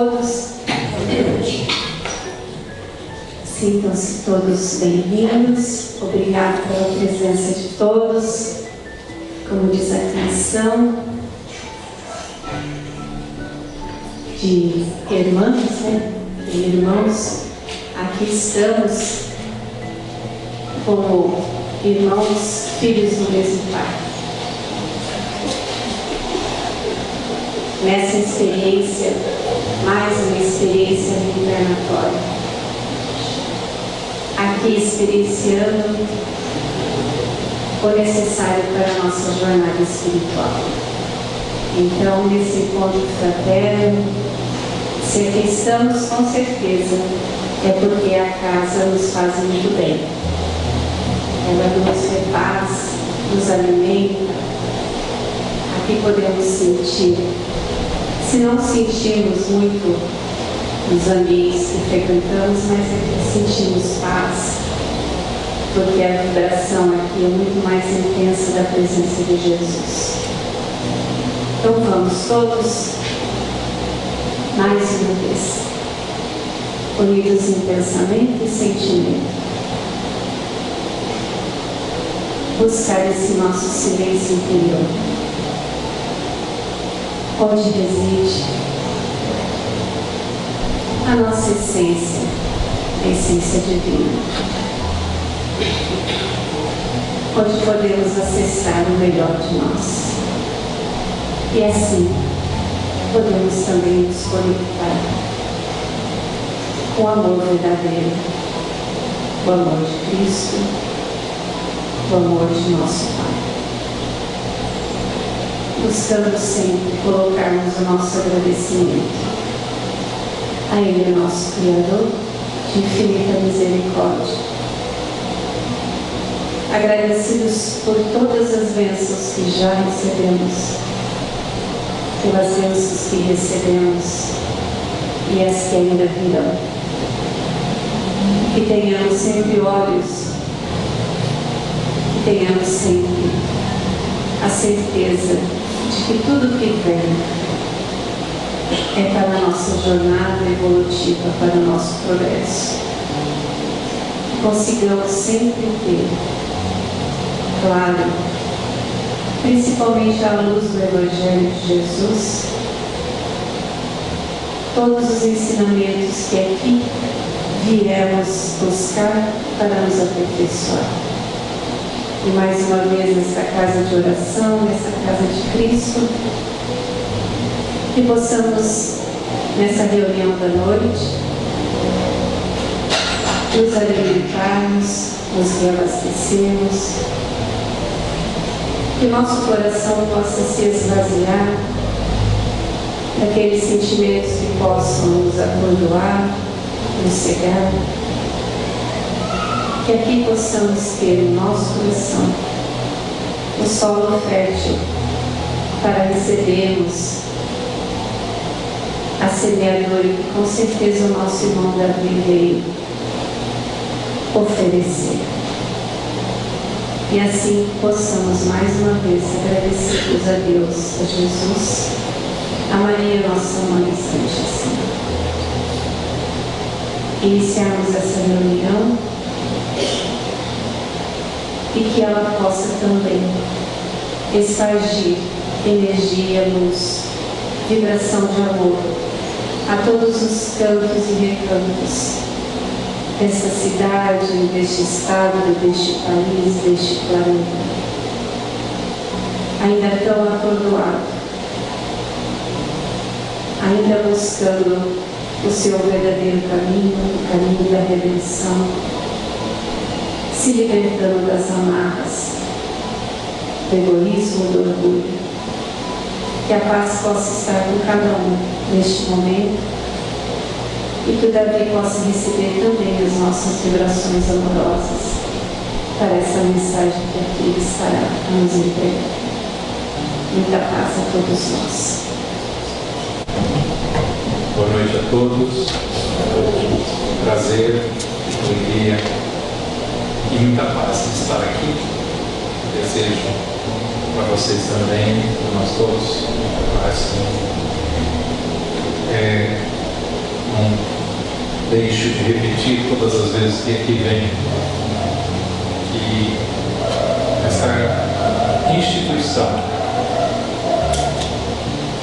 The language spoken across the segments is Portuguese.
todos. Sintam-se todos bem-vindos. Obrigado pela presença de todos. Como diz a canção, de irmãs, né? De irmãos, aqui estamos como irmãos, filhos do mesmo Pai. Nessa experiência, mais uma experiência reencarnatória. Aqui experienciando o necessário para a nossa jornada espiritual. Então, nesse encontro fraterno, se aqui estamos, com certeza, é porque a casa nos faz muito bem. Ela nos repaz, nos alimenta. Aqui podemos sentir. Se não sentimos muito nos ambientes que frequentamos, mas aqui sentimos paz, porque a vibração aqui é muito mais intensa da presença de Jesus. Então vamos todos, mais uma vez, unidos em pensamento e sentimento, buscar esse nosso silêncio interior, onde reside a nossa essência, a essência divina, onde podemos acessar o melhor de nós. E assim, podemos também nos conectar com o amor verdadeiro, o amor de Cristo, o amor de nosso Pai. Buscando sempre colocarmos o nosso agradecimento a Ele, nosso Criador, de infinita misericórdia. Agradecidos por todas as bênçãos que já recebemos, pelas bênçãos que recebemos e as que ainda virão. Que tenhamos sempre olhos, que tenhamos sempre a certeza de que tudo que vem é para a nossa jornada evolutiva, para o nosso progresso. Consigamos sempre ter, claro, principalmente à luz do Evangelho de Jesus, todos os ensinamentos que aqui viemos buscar para nos aperfeiçoar. E mais uma vez nessa casa de oração, nessa casa de Cristo, que possamos, nessa reunião da noite, nos alimentarmos, nos reabastecermos, que o nosso coração possa se esvaziar daqueles sentimentos que possam nos atordoar, nos cegar, que aqui possamos ter no nosso coração o solo fértil para recebermos a semeadura que com certeza o nosso irmão Davi veio oferecer. E assim possamos mais uma vez agradecidos a Deus, a Jesus, a Maria, nossa Mãe Santíssima. Iniciarmos essa reunião e que ela possa também espargir energia, luz, vibração de amor a todos os cantos e recantos desta cidade, deste estado, deste país, deste planeta, ainda tão atordoado, ainda buscando o seu verdadeiro caminho, o caminho da redenção, se libertando das amarras do egoísmo, do orgulho. Que a paz possa estar com cada um neste momento e que o Davi possa receber também as nossas vibrações amorosas para essa mensagem que aqui ele estará a nos entregar. Muita paz a todos nós. Boa noite a todos. Prazer, alegria e muita paz em estar aqui. Desejo para vocês também, para nós todos, paz. repetir todas as vezes que aqui vem, que essa instituição,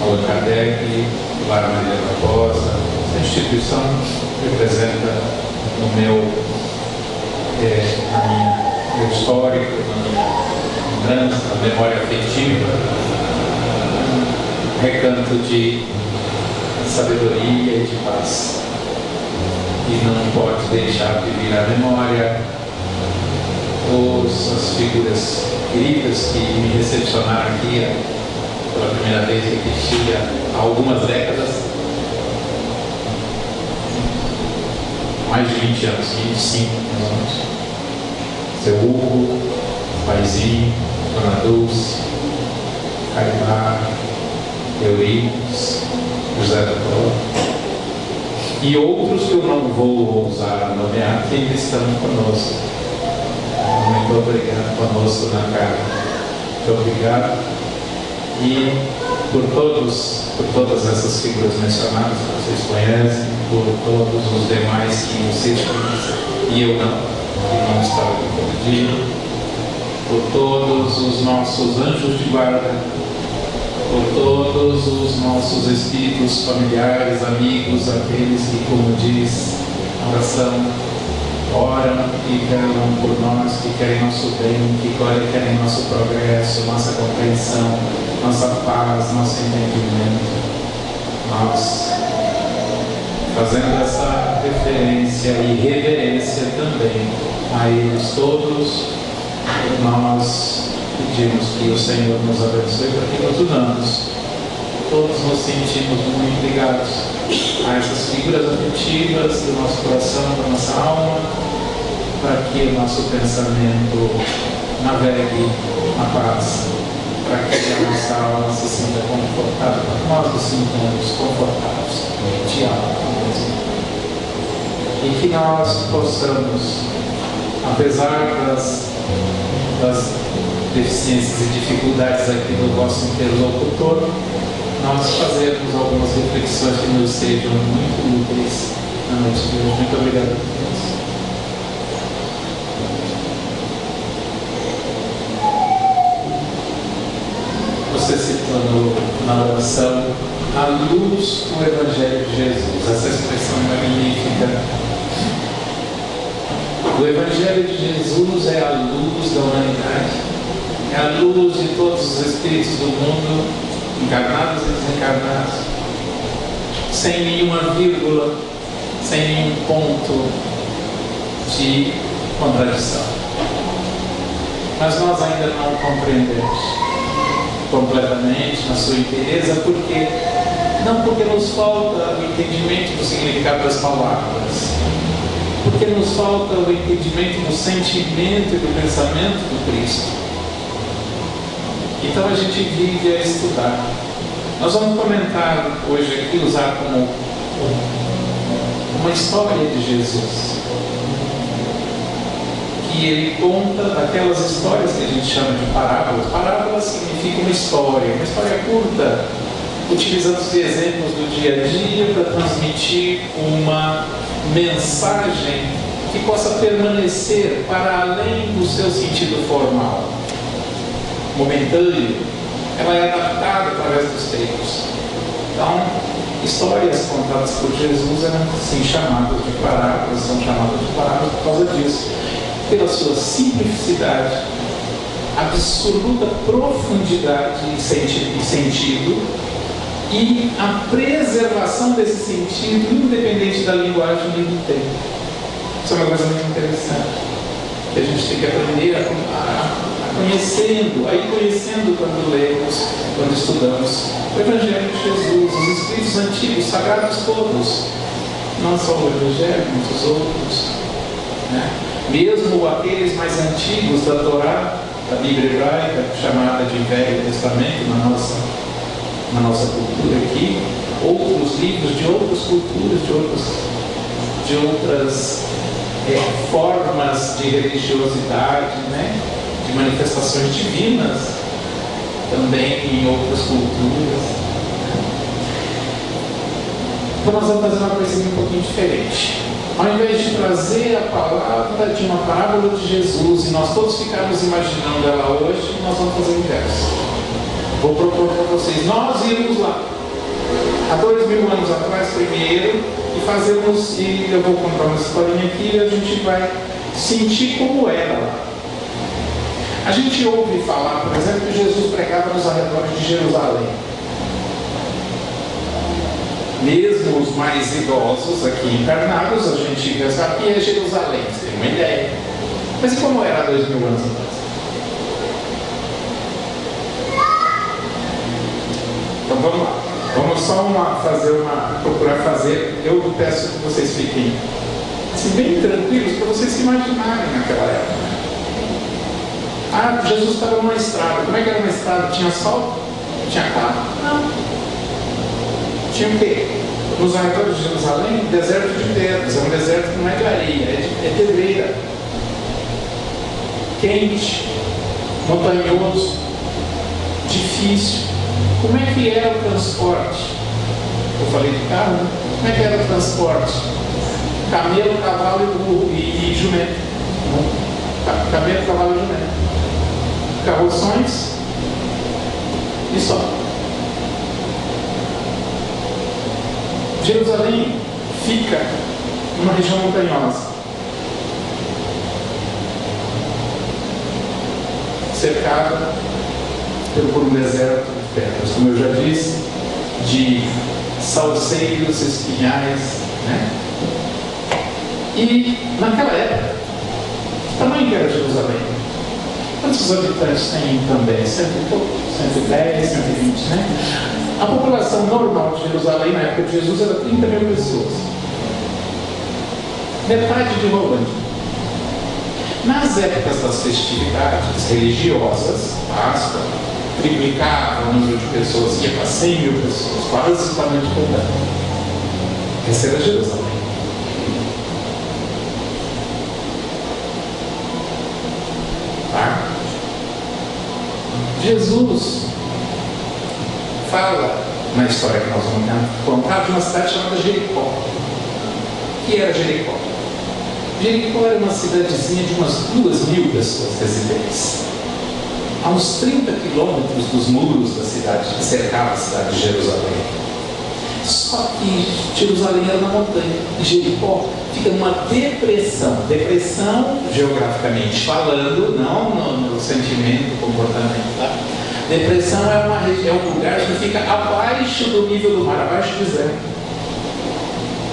Allan Kardec, Lar Maria Barbosa, essa instituição representa no meu histórico, na minha lembrança, na memória afetiva, um recanto de sabedoria e de paz. E não pode deixar de vir à memória as figuras queridas que me recepcionaram aqui pela primeira vez que estive há algumas décadas, mais de 20 anos, 25 mais ou menos. Seu Hugo, Paizinho, Dona Dulce, Caimar, Euripides, José da Torre, e outros que eu não vou ousar nomear, que ainda estão conosco. Muito obrigado conosco na casa. Muito obrigado. E por todas essas figuras mencionadas que vocês conhecem, por todos os demais que vocês conhecem, e eu não estava aqui todo dia, por todos os nossos anjos de guarda, por todos os nossos espíritos familiares, amigos, aqueles que, como diz a oração, oram e velam por nós, que querem nosso bem, que querem nosso progresso, nossa compreensão, nossa paz, nosso entendimento. Nós, fazendo essa referência e reverência também a eles todos, nós pedimos que o Senhor nos abençoe para que nos unamos. Todos nos sentimos muito ligados a essas figuras afetivas do nosso coração, da nossa alma, para que o nosso pensamento navegue na paz, para que a nossa alma se sinta confortável, para que nós nos sintamos confortáveis de alma mesmo. E que nós possamos, apesar das deficiências e dificuldades aqui do vosso interlocutor, nós fazermos algumas reflexões que nos sejam muito úteis na noite de hoje. Muito obrigado a todos. Você citou na oração a luz do Evangelho de Jesus, essa expressão magnífica. O Evangelho de Jesus é a luz da humanidade, é a luz de todos os espíritos do mundo, encarnados e desencarnados, sem nenhuma vírgula, sem nenhum ponto de contradição. Mas nós ainda não o compreendemos completamente na sua inteireza, não porque nos falta o entendimento do significado das palavras, porque nos falta o entendimento do sentimento e do pensamento do Cristo. Então a gente vive a estudar. Nós vamos comentar hoje aqui, usar como uma história de Jesus, que ele conta daquelas histórias que a gente chama de parábolas. Parábola significa uma história curta, utilizando os exemplos do dia a dia para transmitir uma mensagem que possa permanecer para além do seu sentido formal, momentâneo. Ela é adaptada através dos tempos. Então, histórias contadas por Jesus eram assim chamadas de parábolas, são chamadas de parábolas por causa disso, pela sua simplicidade, absoluta profundidade e sentido, e a preservação desse sentido independente da linguagem e do tempo. Isso é uma coisa muito interessante, que a gente tem que aprender a conhecendo quando lemos, quando estudamos o Evangelho de Jesus, os Escritos antigos, sagrados todos, não só o Evangelho, mas os outros, né? Mesmo aqueles mais antigos da Torá, da Bíblia hebraica, chamada de Velho Testamento na nossa cultura aqui, outros livros de outras culturas, de outras formas de religiosidade, né? De manifestações divinas, também em outras culturas. Então nós vamos fazer uma coisinha um pouquinho diferente. Ao invés de trazer a palavra de uma parábola de Jesus e nós todos ficarmos imaginando ela hoje, nós vamos fazer o inverso. Vou propor para vocês, nós irmos lá, há 2000 anos atrás primeiro, e eu vou contar uma historinha aqui e a gente vai sentir como era lá. A gente ouve falar, por exemplo, que Jesus pregava nos arredores de Jerusalém. Mesmo os mais idosos aqui encarnados, a gente pensa aqui é Jerusalém, você tem uma ideia. Mas e como era 2000 anos atrás? Então vamos lá. Vamos só procurar fazer. Eu peço que vocês fiquem assim, bem tranquilos para vocês se imaginarem naquela época. Jesus estava numa estrada. Como é que era uma estrada? Tinha asfalto? Tinha carro? Não. Tinha o quê? Nos arredores de Jerusalém, deserto de pedras. É um deserto que não é de areia, é pedreira. Quente, montanhoso, difícil. Como é que era o transporte? Eu falei de carro, né? Como é que era o transporte? Camelo, cavalo e jumento. Camelo, cavalo e jumento. Carroções e só. Jerusalém fica numa região montanhosa, cercada por um deserto de pedras, como eu já disse, de salseiros, espinhais, né? E naquela época, que tamanho que era Jerusalém? Quantos habitantes tem também? 100 e pouco? 110, 120, né? A população normal de Jerusalém na época de Jesus era 30 mil pessoas. Metade de Rolândia. Nas épocas das festividades religiosas, Páscoa, triplicava o número de pessoas, ia para 100 mil pessoas, quase o tamanho de Rolândia. Essa era Jerusalém. Tá? Jesus fala na história que nós vamos contar de uma cidade chamada Jericó. O que era Jericó? Jericó era uma cidadezinha de umas 2.000 pessoas residentes. A uns 30 quilômetros dos muros da cidade, que cercava a cidade de Jerusalém. Só que Jerusalém era na montanha e Jericó fica numa depressão. Depressão, geograficamente falando, não no sentimento, comportamento, tá? Depressão é um lugar que fica abaixo do nível do mar, abaixo de zero.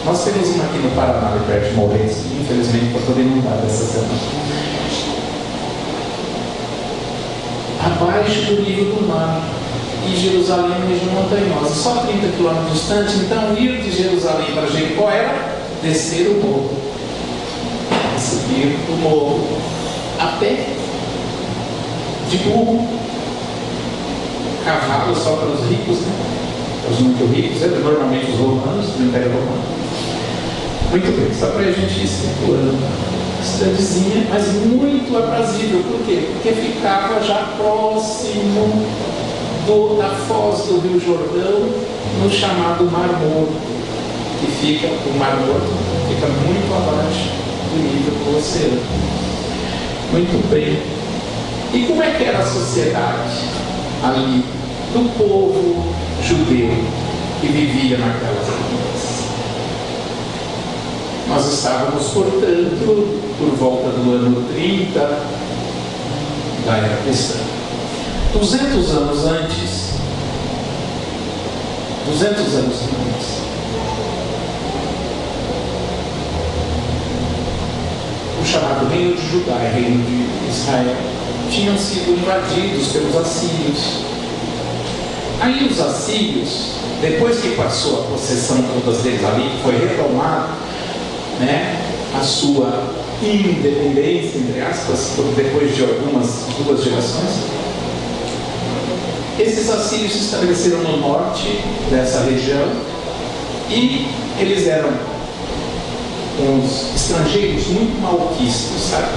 Nós temos uma aqui no Paraná, perto de Morretes, que infelizmente está toda inundada essa semana. Abaixo do nível do mar. E Jerusalém é uma região montanhosa, só 30 quilômetros distante. Então, ir de Jerusalém para Jericó era descer o morro, subir o morro a pé, de burro, cavalo só para os ricos, né? Os muito ricos, normalmente os romanos, do Império Romano. Muito bem, só para a gente ir circulando. Cidadezinha, mas muito aprazível. Por quê? Porque ficava já próximo da foz do Rio Jordão, no chamado Mar Morto, que fica, o Mar Morto fica muito abaixo do nível do oceano. Muito bem. E como é que era a sociedade ali do povo judeu que vivia naquelas regiões? Nós estávamos, portanto, por volta do ano 30 da era cristã. 200 anos antes, o chamado Reino de Judá e Reino de Israel tinham sido invadidos pelos assírios. Aí os assírios, depois que passou a possessão todas deles ali, foi retomado, né, a sua independência, entre aspas, depois de duas gerações, esses assírios se estabeleceram no norte dessa região e eles eram uns estrangeiros muito malquistos, sabe?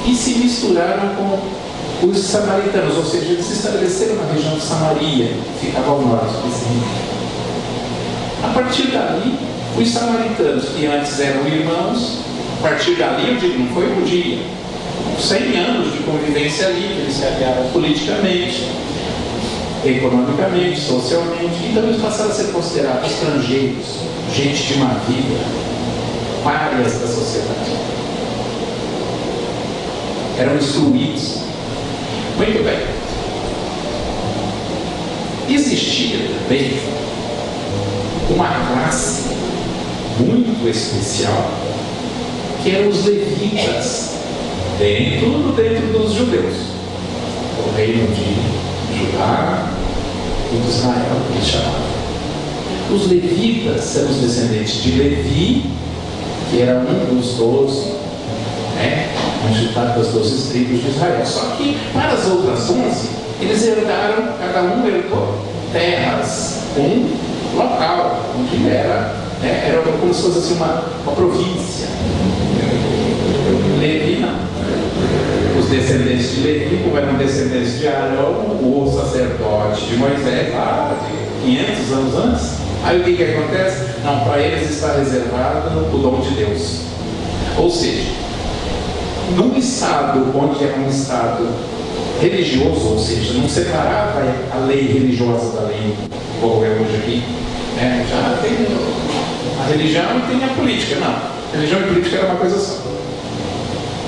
E se misturaram com os samaritanos, ou seja, eles se estabeleceram na região de Samaria, que ficava ao norte desse região. A partir dali, Os samaritanos, que antes eram irmãos, a partir dali, eu digo, não foi um dia, 100 anos de convivência ali, que eles se aliaram politicamente, economicamente, socialmente. Então eles passaram a ser considerados estrangeiros, gente de má vida, párias da sociedade. Eram excluídos. Muito bem. Existia também uma classe muito especial, que eram os levitas, dentro dos judeus, o reino de Judá e de Israel, que eles chamavam. Os levitas eram os descendentes de Levi, que era um dos 12, constituído das 12 tribos de Israel. Só que para as outras 11, eles herdaram, cada um herdou terras, um local, onde era como se fosse assim, uma província. Levi não. Os descendentes de Levi, como eram descendentes de Arão, o sacerdote de Moisés, lá de 500 anos antes. Aí o que acontece? Não, para eles está reservado o dom de Deus. Ou seja, num estado onde era um estado religioso, ou seja, não separava a lei religiosa da lei, igual é hoje aqui, já tem a religião e tem a política. Não, a religião e a política era uma coisa só.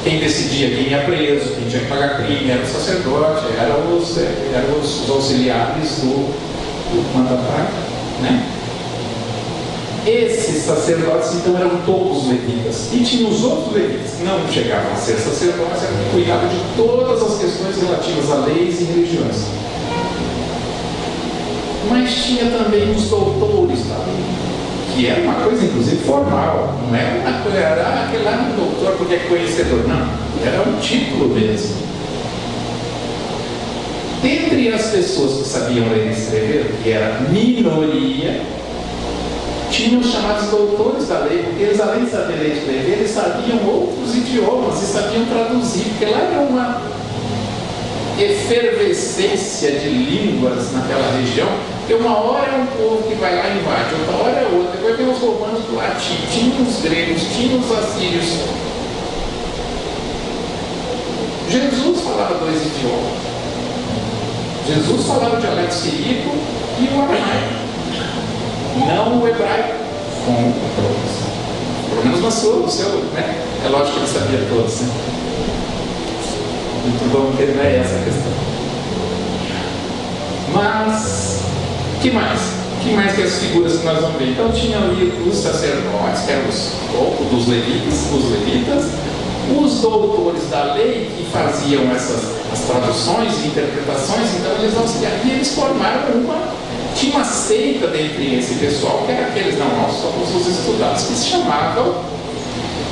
Quem decidia quem ia preso, quem tinha que pagar crime, era o sacerdote, eram os auxiliares do mandatário, né? Esses sacerdotes, então, eram todos levitas. E tinha os outros levitas que não chegavam a ser sacerdotes, eram que cuidavam de todas as questões relativas a leis e religiões. Mas tinha também os doutores da lei, que era uma coisa, inclusive, formal. Não era uma coisa, aquele lá é um doutor porque é conhecedor. Não, era um título mesmo. Dentre as pessoas que sabiam ler e escrever, que era minoria, tinham os chamados doutores da lei, porque eles, além de saber ler e escrever, eles sabiam outros idiomas e sabiam traduzir, porque lá era uma efervescência de línguas naquela região, porque uma hora é um povo que vai lá e invade, outra hora é outra, depois vem os romanos do latim, tinha os gregos, tinha os assírios. Jesus falava 2 idiomas. Jesus falava o dialeto siríaco e o aramaico. Não o hebraico, como todos. Pelo menos no seu, né? É lógico que ele sabia todos, né? Muito bom que não é essa a questão. Mas, que mais? Que mais que as figuras que nós vamos ver? Então tinha ali os sacerdotes, que eram os levitas, os doutores da lei, que faziam as traduções e interpretações, então eles auxiliaram, e eles formaram tinha uma seita dentre esse pessoal, que era aqueles, nós somos os estudados, que se chamavam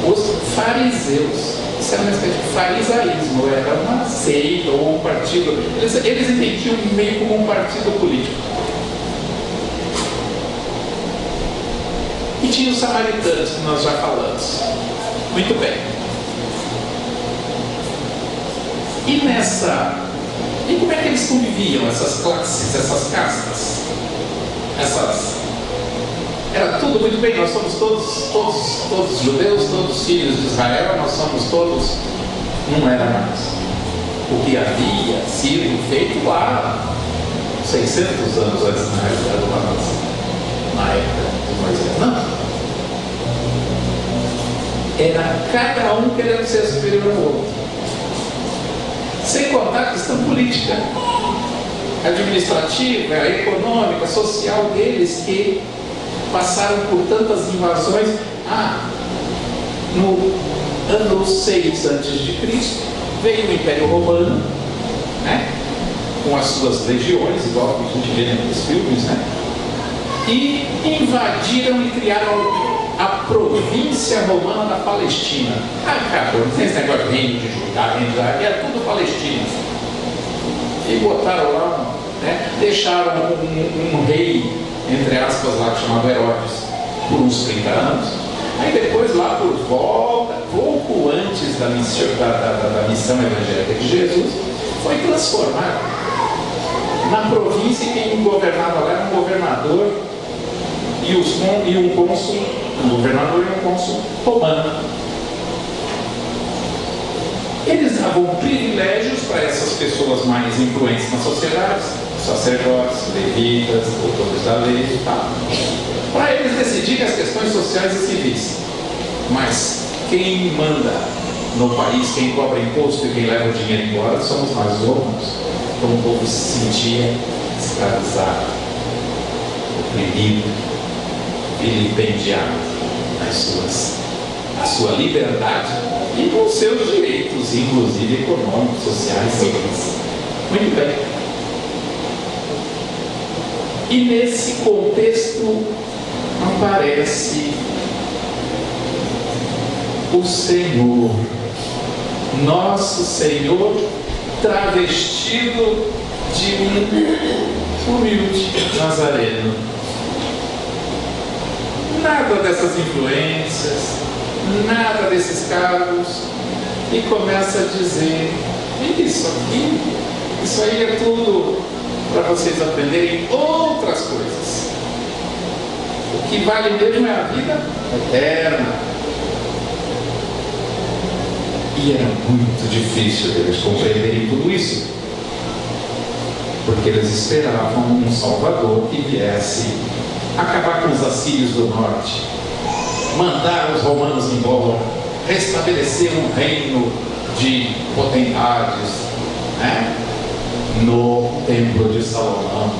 os fariseus. Isso era uma espécie de farisaísmo, era uma seita ou um partido. Eles entendiam meio como um partido político. E tinha os samaritanos, que nós já falamos. Muito bem. E como é que eles conviviam, essas classes, essas castas? Era tudo muito bem, nós somos todos judeus, todos filhos de Israel, nós somos todos. Não era mais. O que havia sido feito lá 600 anos antes, na realidade, na época de Moisés. Não. Era cada um querendo ser superior ao outro. Sem contar a questão política, administrativa, econômica, social deles, que passaram por tantas invasões. No ano 6 a.C., veio o Império Romano, né, com as suas legiões, igual que a gente vê nos filmes, né, e invadiram e criaram a província romana da Palestina. Cara, não tem esse negócio de reino de Judá, era tudo Palestina. E botaram lá, né, deixaram um rei, entre aspas, lá, chamado Herodes, por uns 30 anos. Aí depois, lá por volta, pouco antes da missão evangélica de Jesus, foi transformado. Na província, quem governava lá era um governador, e um cônsul, um governador e um cônsul romano. Eles davam privilégios para essas pessoas mais influentes na sociedade, sacerdotes, levitas, doutores da lei e tal, para eles decidirem as questões sociais e civis. Mas quem manda no país, quem cobra imposto e quem leva o dinheiro embora, somos nós os romanos. Então o povo se sentia escravizado, oprimido, vilipendiado na sua liberdade e com seus direitos, inclusive econômicos, sociais, civis. Muito bem. E nesse contexto aparece o Senhor, nosso Senhor, travestido de um humilde nazareno. Nada dessas influências, nada desses cargos, e começa a dizer: isso aí é tudo para vocês aprenderem outras coisas. O que vale mesmo é a vida eterna. E era muito difícil eles compreenderem tudo isso, porque eles esperavam um Salvador que viesse acabar com os assírios do norte, mandar os romanos embora, restabelecer um reino de potentades, né? No templo de Salomão,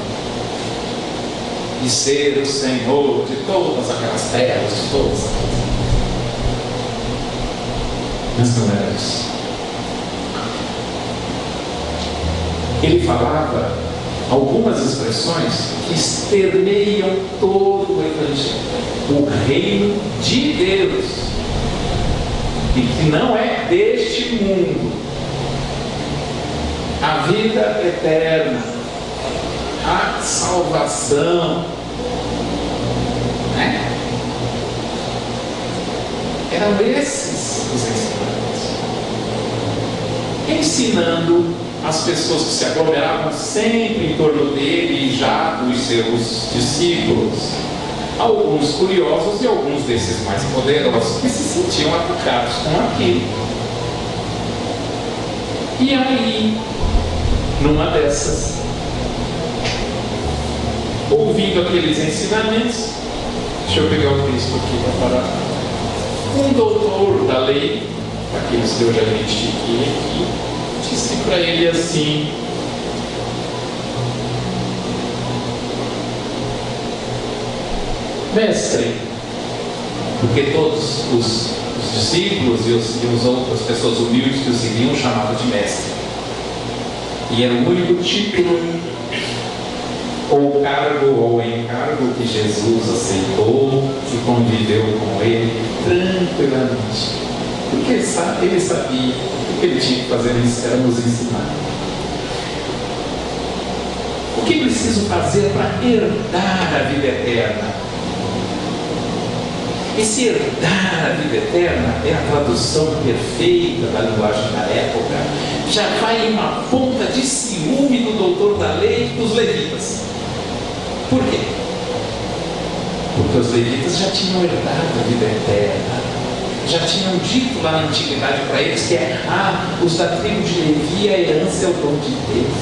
e ser o Senhor de todas aquelas terras, de todas aquelas. Mas não era isso. Ele falava algumas expressões que permeiam todo o Evangelho. O reino de Deus, e que não é deste mundo. A vida eterna, a salvação, né? Eram esses os ensinamentos, ensinando as pessoas que se aglomeravam sempre em torno dele e já dos seus discípulos, alguns curiosos e alguns desses mais poderosos que se sentiam atacados com aquilo. E aí, numa dessas, ouvindo aqueles ensinamentos, deixa eu pegar o texto aqui para parar. Um doutor da lei, aqueles que eu já identifiquei aqui, disse para ele assim: mestre, porque todos os discípulos e as outras pessoas humildes que o seguiam chamavam de mestre, e era o único título ou cargo ou encargo que Jesus aceitou e conviveu com ele tranquilamente, porque ele sabia o que ele tinha que fazer, era nos ensinar. O que preciso fazer para herdar a vida eterna? Esse herdar a vida eterna é a tradução perfeita da linguagem da época, já vai em uma ponta de ciúme do doutor da lei e dos levitas. Por quê? Porque os levitas já tinham herdado a vida eterna, já tinham dito lá na antiguidade para eles que os da tribo de Levi, a herança é o dom de Deus.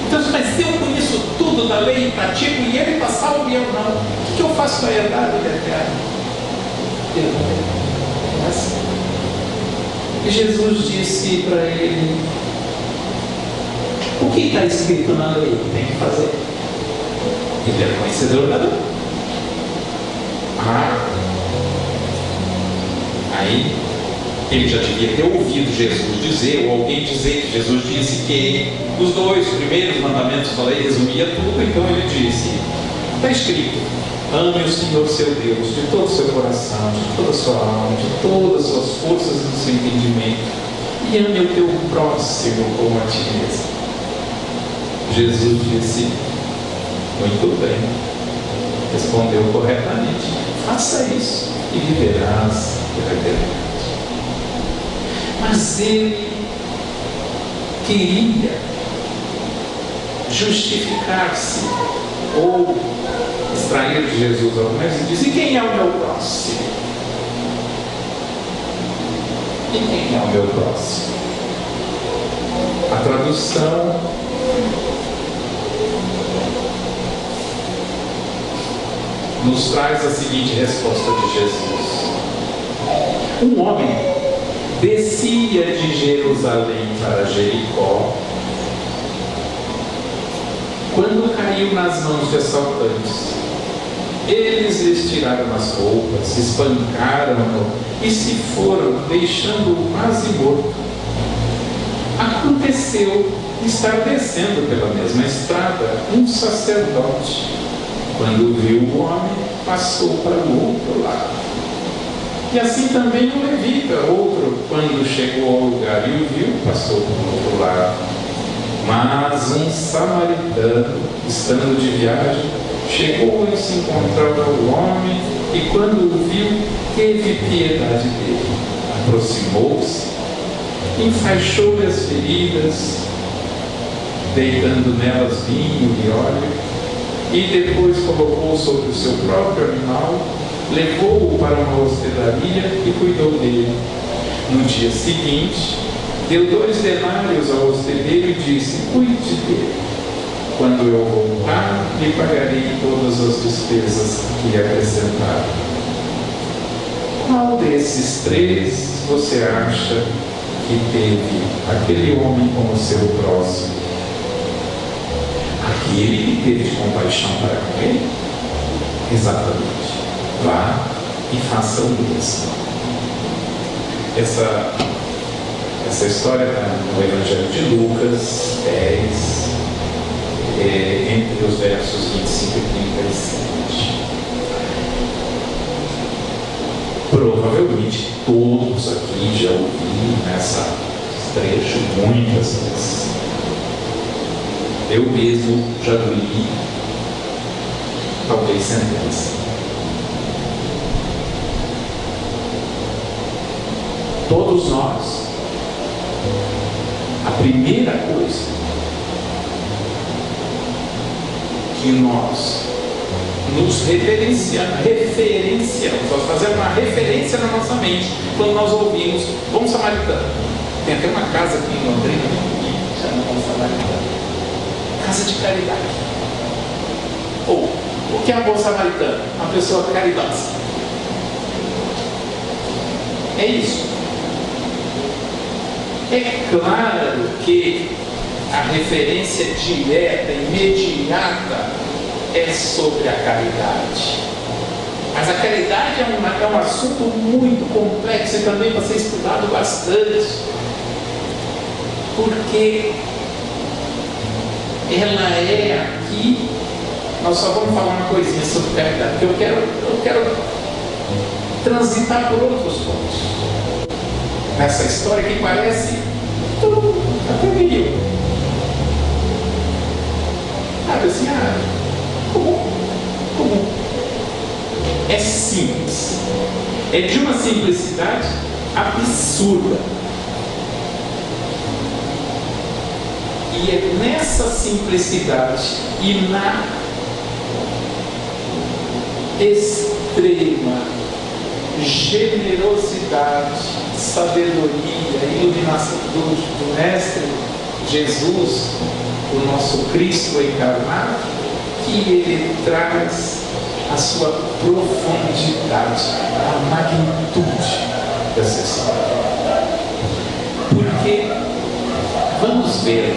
Então, mas se eu conheço tudo da lei e pratico, e ele está salvo e eu não, o que eu faço para herdar a vida eterna? Eu não. É assim. E Jesus disse para ele: o que está escrito na lei que tem que fazer? Ele era conhecedor da lei. Aí ele já devia ter ouvido Jesus dizer, ou alguém dizer que Jesus disse que os 2 primeiros mandamentos da lei resumia tudo. Então ele disse: está escrito, ame o Senhor seu Deus de todo o seu coração, de toda a sua alma, de todas as suas forças e do seu entendimento, e ame o teu próximo como a ti mesmo. Jesus disse: muito bem, respondeu corretamente, faça isso e viverás pela eternidade. Mas ele queria justificar-se ou extrair de Jesus algumas e diz: e quem é o meu próximo? E quem é o meu próximo? A tradução nos traz a seguinte resposta de Jesus: um homem descia de Jerusalém para Jericó quando caiu nas mãos de assaltantes. Eles lhes tiraram as roupas, espancaram-no e se foram, deixando-o quase morto. Aconteceu estar descendo pela mesma estrada um sacerdote. Quando viu o homem, passou para o outro lado. E assim também o levita, outro, quando chegou ao lugar e o viu, passou para o outro lado. Mas um samaritano, estando de viagem, chegou e se encontrava o homem, e quando o viu, teve piedade dele. Aproximou-se, enfaixou-lhe as feridas, deitando nelas vinho e óleo, e depois colocou sobre o seu próprio animal, levou-o para uma hospedaria e cuidou dele. No dia seguinte, deu 2 denários ao hospedeiro e disse: cuide dele. Quando eu voltar, lhe pagarei todas as despesas que lhe acrescentar. Qual desses 3 você acha que teve aquele homem como seu próximo? Aquele que teve compaixão para com ele? Exatamente. Vá e faça o mesmo. Essa história está no Evangelho de Lucas 10, entre os versos 25 e 37. Provavelmente todos aqui já ouviram esse trecho muitas vezes. Eu mesmo já li, talvez centenas. Todos nós, a primeira coisa que nós nos referenciamos, nós fazemos uma referência na nossa mente quando nós ouvimos bom samaritano. Tem até uma casa aqui em Londrina que chama bom samaritano, casa de caridade. Ou, o que é um bom samaritano? Uma pessoa caridosa. É isso. É claro que a referência direta, imediata, é sobre a caridade. Mas a caridade é um assunto muito complexo e também vai ser estudado bastante. Porque ela é aqui. Nós só vamos falar uma coisinha sobre caridade, porque eu quero transitar por outros pontos nessa história que parece tudo até meio, sabe assim, comum. É simples, é de uma simplicidade absurda. E é nessa simplicidade e na extrema generosidade, sabedoria, iluminação do Mestre Jesus, o nosso Cristo encarnado, que ele traz a sua profundidade, a magnitude dessa história. Porque, vamos ver,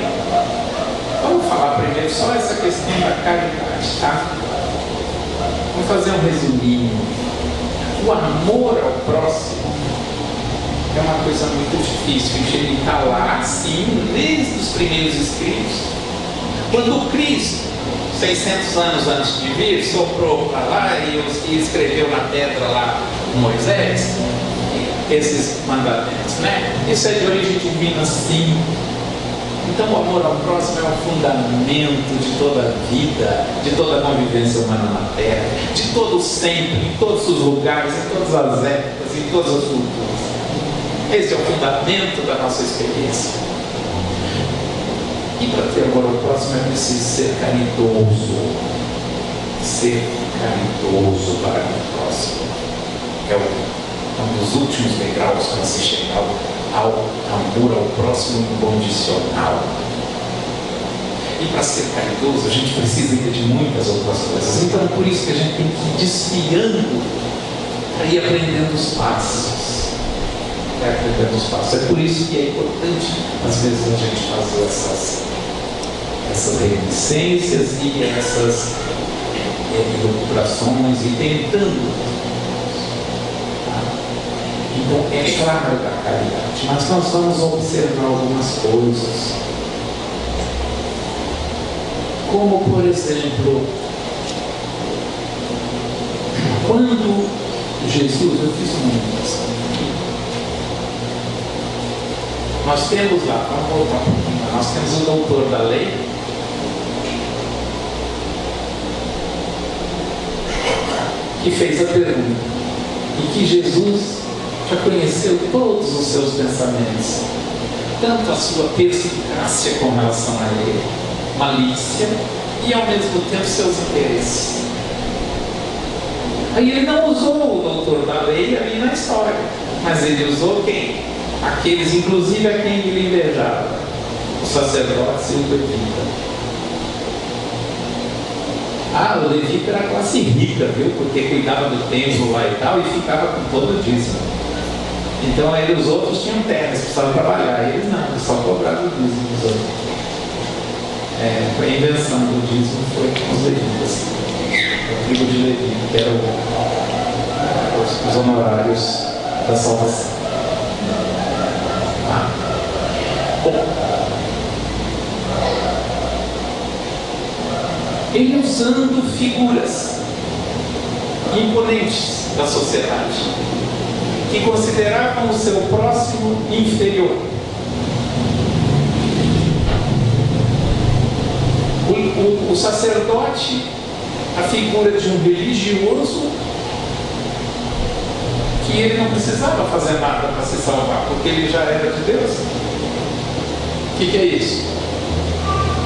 vamos falar primeiro só essa questão da caridade, tá? Vamos fazer um resuminho. O amor ao próximo é uma coisa muito difícil, ele está lá assim, desde os primeiros escritos. Quando Cristo, 600 anos antes de vir, soprou para lá e escreveu na pedra lá Moisés, esses mandamentos, né? Isso é de origem divina, sim. Então o amor ao próximo é o fundamento de toda a vida, de toda a convivência humana na Terra, de todo sempre, em todos os lugares, em todas as épocas, em todas as culturas. Esse é o fundamento da nossa experiência. E para ter amor ao próximo é preciso ser caridoso. ser caridoso para o próximo. É um dos últimos degraus para se chegar ao amor ao próximo incondicional. E para ser caridoso, a gente precisa ainda de muitas outras coisas. Então, é por isso que a gente tem que ir desfiando para ir aprendendo os passos. É por isso que é importante, às vezes, a gente fazer essas reminiscências e essas recuperações e tentando. Então, é claro da caridade, mas nós vamos observar algumas coisas. Como, por exemplo, quando Jesus, eu fiz uma meditação aqui, nós temos lá, vamos voltar um pouquinho lá, nós temos o doutor da lei, que fez a pergunta, e que Jesus já conheceu todos os seus pensamentos, tanto a sua perspicácia com relação a ele, malícia, e ao mesmo tempo seus interesses. Aí ele não usou o doutor da lei ali na história, mas ele usou quem? Aqueles, inclusive, a quem ele invejava, os sacerdotes e o levita. O levita era a classe rica, viu? Porque cuidava do templo lá e tal, e ficava com todo o dízimo. Então aí os outros tinham terra, eles precisavam trabalhar, eles não, eles só cobravam o dízimo dos outros. Foi a invenção do dízimo, foi com os levitas, a tribo de Levi, que eram os honorários da salvação. Bom, ele usando figuras imponentes da sociedade, que consideravam o seu próximo inferior. O sacerdote, a figura de um religioso, que ele não precisava fazer nada para se salvar, porque ele já era de Deus. O que é isso?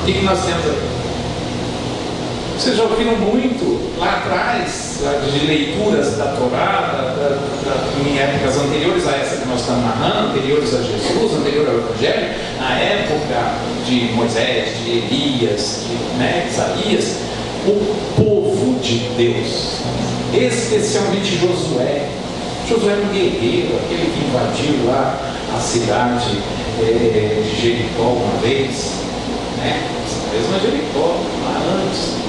O que nós temos aqui? Vocês já ouviram muito lá atrás, de leituras da Torá, em épocas anteriores a essa que nós estamos narrando, anteriores a Jesus, anterior ao Evangelho, na época de Moisés, de Elias, de Isaías, o povo de Deus, especialmente Josué. Josué era um guerreiro, aquele que invadiu lá a cidade de Jericó uma vez, mesmo Jericó, lá antes.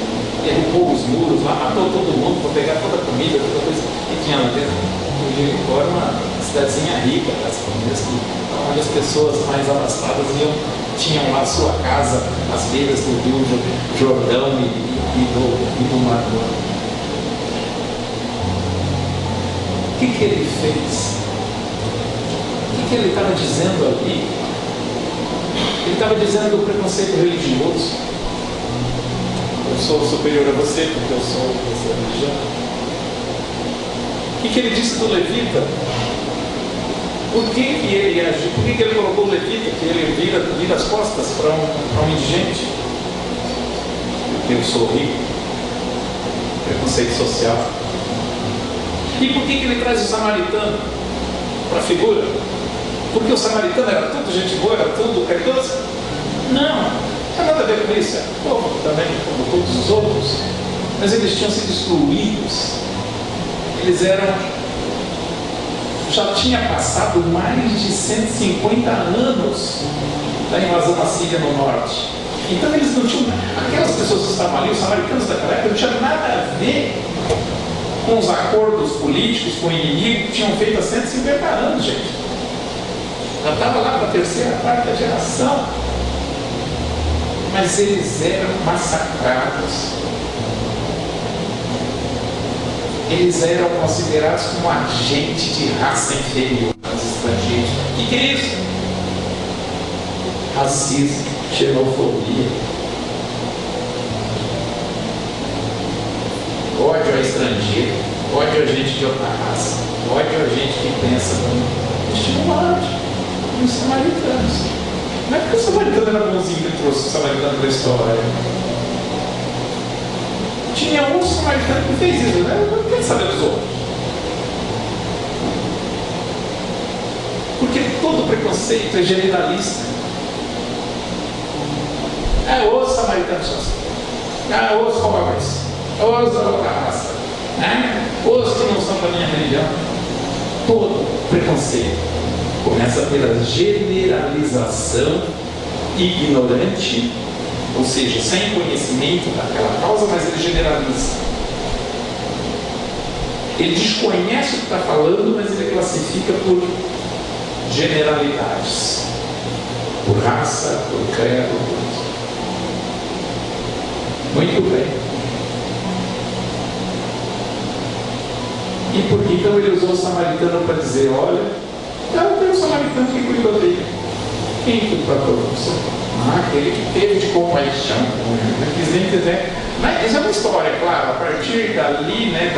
Derrubou os muros lá, matou todo mundo para pegar toda a comida, toda coisa que tinha lá dentro. O Jericó era uma cidadezinha rica, onde as pessoas mais abastadas tinham lá sua casa, às beiras do rio Jordão e do Mar Morto. O que ele fez? O que ele estava dizendo ali? Ele estava dizendo do preconceito religioso. Eu sou superior a você porque eu sou dessa religião. O que ele disse do levita? Por que ele agiu? Por que ele colocou o levita? Que ele vira as costas para um indigente? Porque eu sou rico. Preconceito social. E por que ele traz o samaritano para a figura? Porque o samaritano era tudo gente boa, era tudo caridoso? Não. Não tem nada a ver com isso, povo também, como todos os outros, mas eles tinham sido excluídos, eles já tinha passado mais de 150 anos da invasão da Síria no norte, então eles não tinham, aquelas pessoas que estavam ali, os samaritanos daquela época, não tinham nada a ver com os acordos políticos com o inimigo que tinham feito há 150 anos, gente. Já estava lá para a terceira, quarta geração. Mas eles eram massacrados. Eles eram considerados como agentes de raça inferior aos estrangeiros. O que é isso? Racismo, xenofobia, ódio a estrangeiro, ódio a gente de outra raça, ódio a gente que pensa como estimulado, os samaritanos. Não é porque o samaritano era bonzinho que trouxe o samaritano para a história. Tinha um samaritano que fez isso, né? Eu não quero saber dos outros. Porque todo preconceito é generalista. Os samaritanos são assim. Os pobres. Os da outra raça. Os que não são da minha religião. Todo preconceito começa pela generalização ignorante, ou seja, sem conhecimento daquela causa, mas ele generaliza. Ele desconhece o que está falando, mas ele classifica por generalidades, por raça, por credo. Muito bem. E por que então ele usou o samaritano para dizer: olha, tem um samaritano que cuidou dele. Quem que tratou você? Aquele que teve de compaixão. Não quis nem dizer. Mas isso é uma história, claro. A partir dali, né,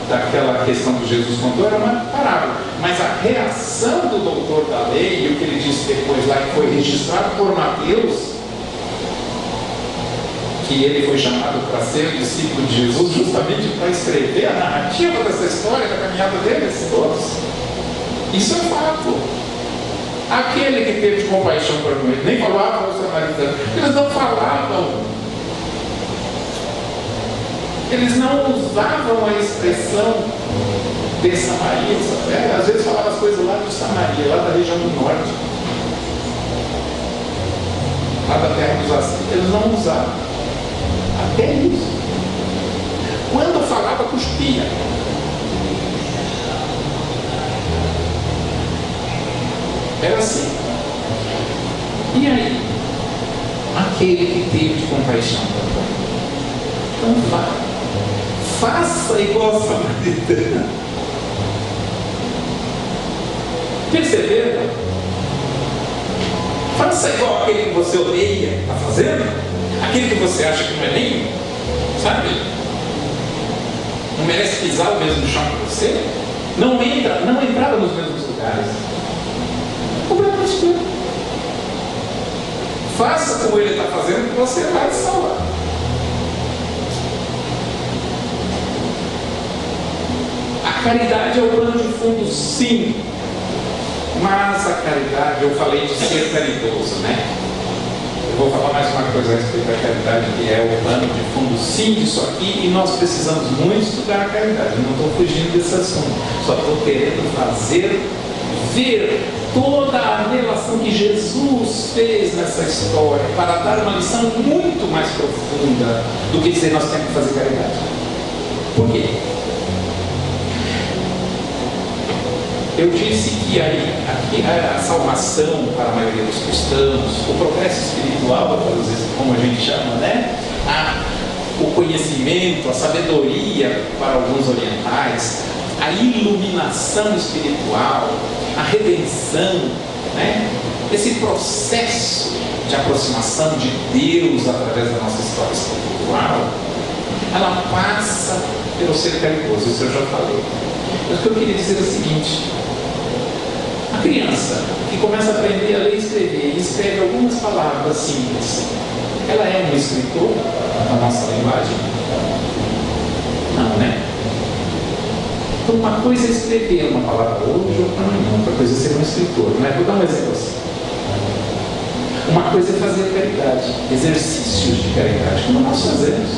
daquela questão que Jesus contou, era uma parábola. Mas a reação do doutor da lei, e o que ele disse depois lá, que foi registrado por Mateus, que ele foi chamado para ser discípulo de Jesus, justamente para escrever a narrativa dessa história, da caminhada deles todos. Isso é fato. Aquele que teve compaixão por ele, nem falava aos samaritanos, eles não falavam, eles não usavam a expressão de Samaria, às vezes falavam as coisas lá de Samaria, lá da região do norte, lá da terra dos Assírios, eles não usavam, até isso. Quando falava, cuspia. Era assim. E aí? Aquele que teve compaixão. Então faça igual a samaritana. Perceberam? Faça igual aquele que você odeia, está fazendo? Aquele que você acha que não é nem, sabe? Não merece pisar o mesmo chão que você. Não entrava nos mesmos lugares. Faça como ele está fazendo, que você vai salvar. A caridade é o plano de fundo, sim. Mas a caridade, eu falei de ser caridoso, né? Eu vou falar mais uma coisa a respeito da caridade, que é o plano de fundo, sim, disso aqui, e nós precisamos muito estudar a caridade. Eu não estou fugindo desse assunto, só estou querendo ver toda a relação que Jesus fez nessa história para dar uma lição muito mais profunda do que dizer nós temos que fazer caridade. Por quê? Eu disse que aqui a salvação para a maioria dos cristãos, o progresso espiritual, como a gente chama, né? O conhecimento, a sabedoria para alguns orientais, a iluminação espiritual, a redenção, né? Esse processo de aproximação de Deus através da nossa história espiritual, ela passa pelo ser caridoso, isso eu já falei. Mas o que eu queria dizer é o seguinte: a criança que começa a aprender a ler e escrever, e escreve algumas palavras simples, ela é um escritor na nossa linguagem? Não, né? Então, uma coisa é escrever uma palavra hoje, outra coisa é ser um escritor. Não é? Vou dar um exemplo assim. Uma coisa é fazer caridade, exercícios de caridade, como nós fazemos.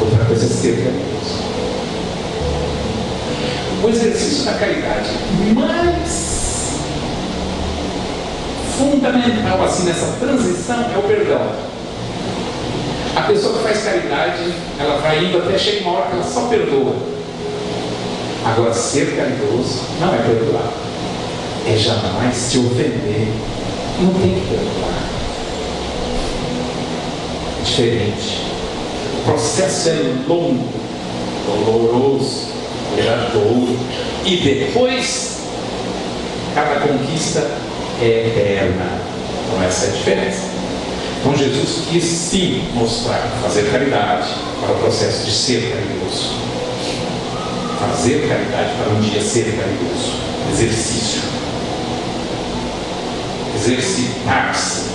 Outra coisa é ser caridoso. O exercício da caridade mais fundamental assim nessa transição é o perdão. A pessoa que faz caridade, ela vai indo até chega uma hora que ela só perdoa. Agora, ser caridoso não é perdoar, é jamais se ofender. Não tem que perdoar. É diferente. O processo é longo, doloroso, duradouro, e depois cada conquista é eterna. Então essa é a diferença. Então Jesus quis sim mostrar, fazer caridade para o processo de ser caridoso. Fazer caridade para um dia ser caridoso. Exercício. Exercitar-se.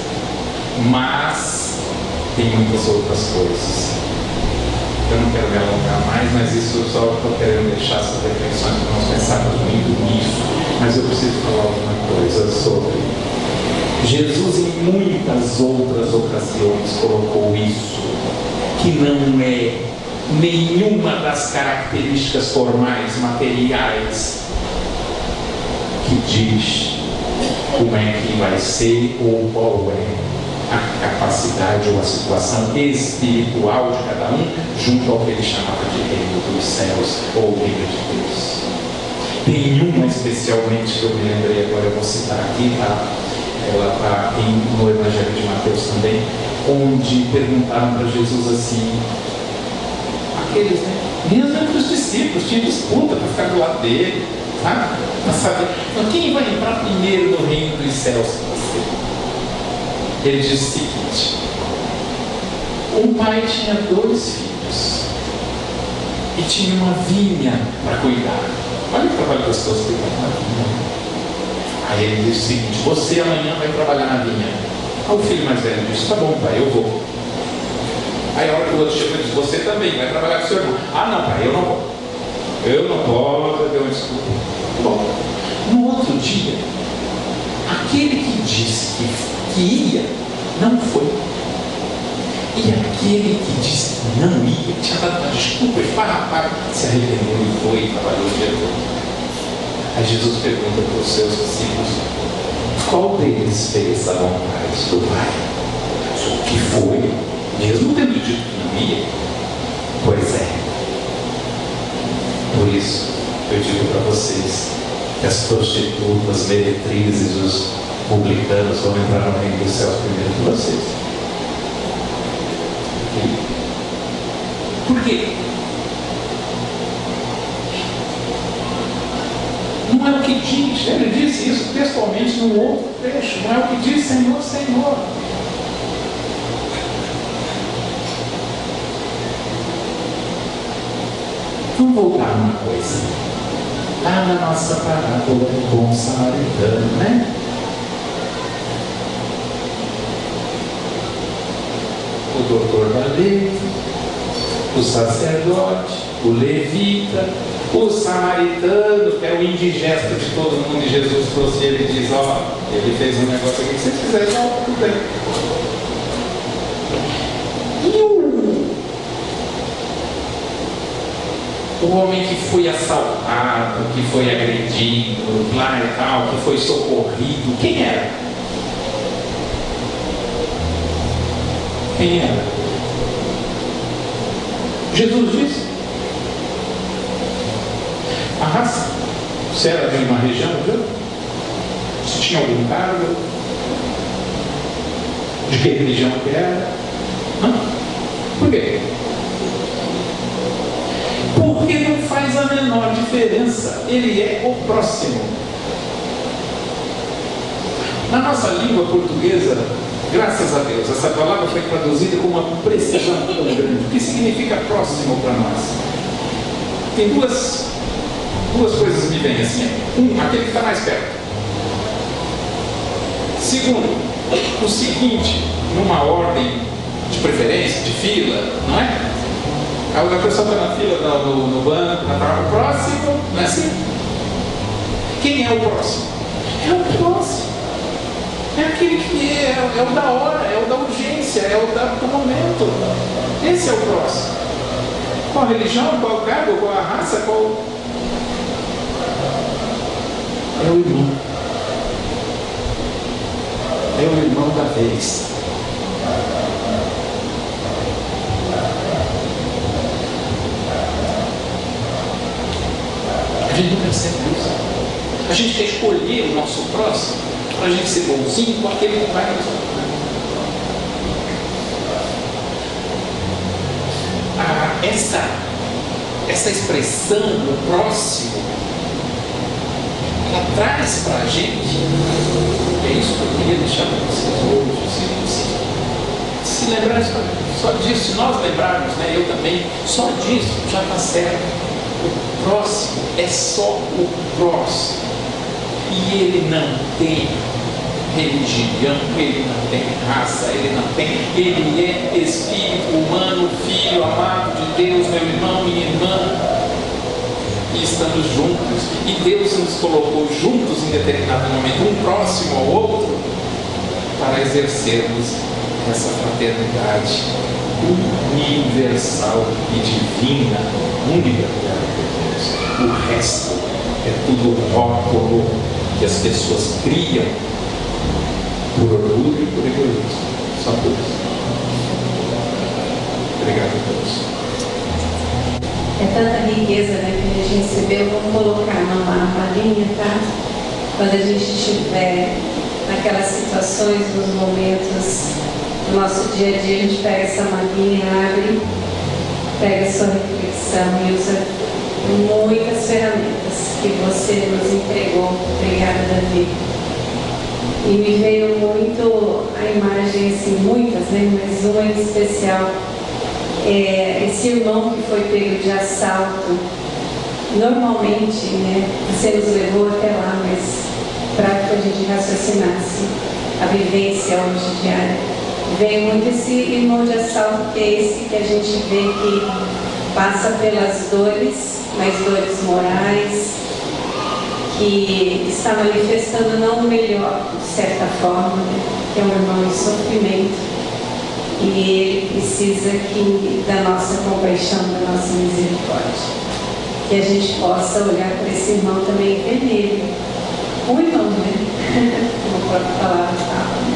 Mas tem muitas outras coisas. Eu não quero me alongar mais, mas isso só estou querendo deixar essas reflexões para nós pensarmos muito nisso. Mas eu preciso falar alguma coisa sobre Jesus. Em muitas outras ocasiões colocou isso, que não é nenhuma das características formais, materiais, que diz como é que vai ser ou qual é a capacidade ou a situação espiritual de cada um junto ao que ele chamava de reino dos céus ou reino de Deus. Tem uma especialmente que eu me lembrei agora, eu vou citar aqui, tá? Ela está no Evangelho de Mateus também, onde perguntaram para Jesus assim, aqueles, né? Mesmo entre os discípulos, tinha disputa para ficar do lado dele, tá? Para saber, então, quem vai entrar primeiro no reino dos céus? Ele diz o seguinte: um pai tinha 2 filhos e tinha uma vinha para cuidar. Olha o trabalho gostoso que tem na vinha. Aí ele diz o seguinte: você amanhã vai trabalhar na vinha. Aí o filho mais velho diz: tá bom, pai, eu vou. Aí a hora que o outro chega e diz: você também vai trabalhar com o seu irmão. Ah, não, pai, eu não vou. Eu não posso, deu uma desculpa. Bom, no outro dia, aquele que disse que ia, não foi. E aquele que disse que não ia, tinha dado uma desculpa e farrapado, se arrependeu e foi e trabalhou o dia todo. Aí Jesus pergunta para os seus discípulos: qual deles fez a vontade do Pai? O que foi, mesmo tendo dito que não ia? Pois é. Por isso, eu digo para vocês que as prostitutas, meretrizes, os publicanos vão entrar no reino dos céus primeiro que vocês. Por quê? Não é o que diz, ele disse isso textualmente no outro trecho, não é o que diz Senhor, Senhor. Vamos voltar uma coisa. Lá na nossa parábola do bom samaritano, né? O doutor da lei, o sacerdote, o levita, o samaritano, que é o indigesto de todo mundo, e Jesus trouxe ele e diz: ó, ele fez um negócio aqui, se vocês quiserem, não, tudo bem. E o homem que foi assaltado, que foi agredido, lá e tal, que foi socorrido, quem era? Quem era? Jesus disse. A raça, se era de uma região, viu? Se tinha algum cargo, de que religião que era. Não. Por quê? Porque não faz a menor diferença. Ele é o próximo. Na nossa língua portuguesa, graças a Deus, essa palavra foi traduzida com uma precisão tão grande. O que significa próximo para nós? Tem duas coisas me vêm assim. Aquele que está mais perto. Segundo, o seguinte, numa ordem de preferência, de fila, não é? A pessoa está na fila no banco, o próximo, não é assim? Quem é o próximo? É o próximo. É aquele que é o da hora, é o da urgência, é o do momento. Esse é o próximo. Qual a religião, qual o cargo, qual a raça, qual... É o irmão. É o irmão da vez. A gente não percebe isso. A gente quer escolher o nosso próximo para a gente ser bonzinho com aquele que vai nos essa expressão do próximo, ela traz para a gente, é isso que eu queria deixar para vocês hoje, se lembrar só disso, se nós lembrarmos, né, eu também, só disso já está certo. O próximo é só o próximo, e ele não tem religião, ele não tem raça, ele não tem, ele é espírito humano, filho amado de Deus, meu irmão, minha irmã, e estamos juntos, e Deus nos colocou juntos em determinado momento, um próximo ao outro, para exercermos essa fraternidade universal e divina, universal de Deus. O resto é tudo rótulo que as pessoas criam por orgulho e por egoísmo. Só por isso. Obrigado a todos. É tanta riqueza, né, que a gente recebeu. Vamos colocar lá na palhinha, tá? Quando a gente estiver naquelas situações, nos momentos do nosso dia a dia, a gente pega essa malinha, abre, pega a sua reflexão e usa muitas ferramentas que você nos entregou. Obrigada, Davi. E me veio muito a imagem, assim, muitas, né, mas uma em especial. Esse irmão que foi pego de assalto, normalmente, né, você nos levou até lá, mas para que a gente raciocinasse a vivência hoje diária, vem muito esse irmão de assalto, que é esse que a gente vê que passa pelas dores, mas dores morais, que está manifestando não o melhor, de certa forma, né, que é um irmão em sofrimento. E ele precisa da nossa compaixão, da nossa misericórdia. Que a gente possa olhar para esse irmão também e ver nele um irmão, né? Como a própria palavra fala. Né?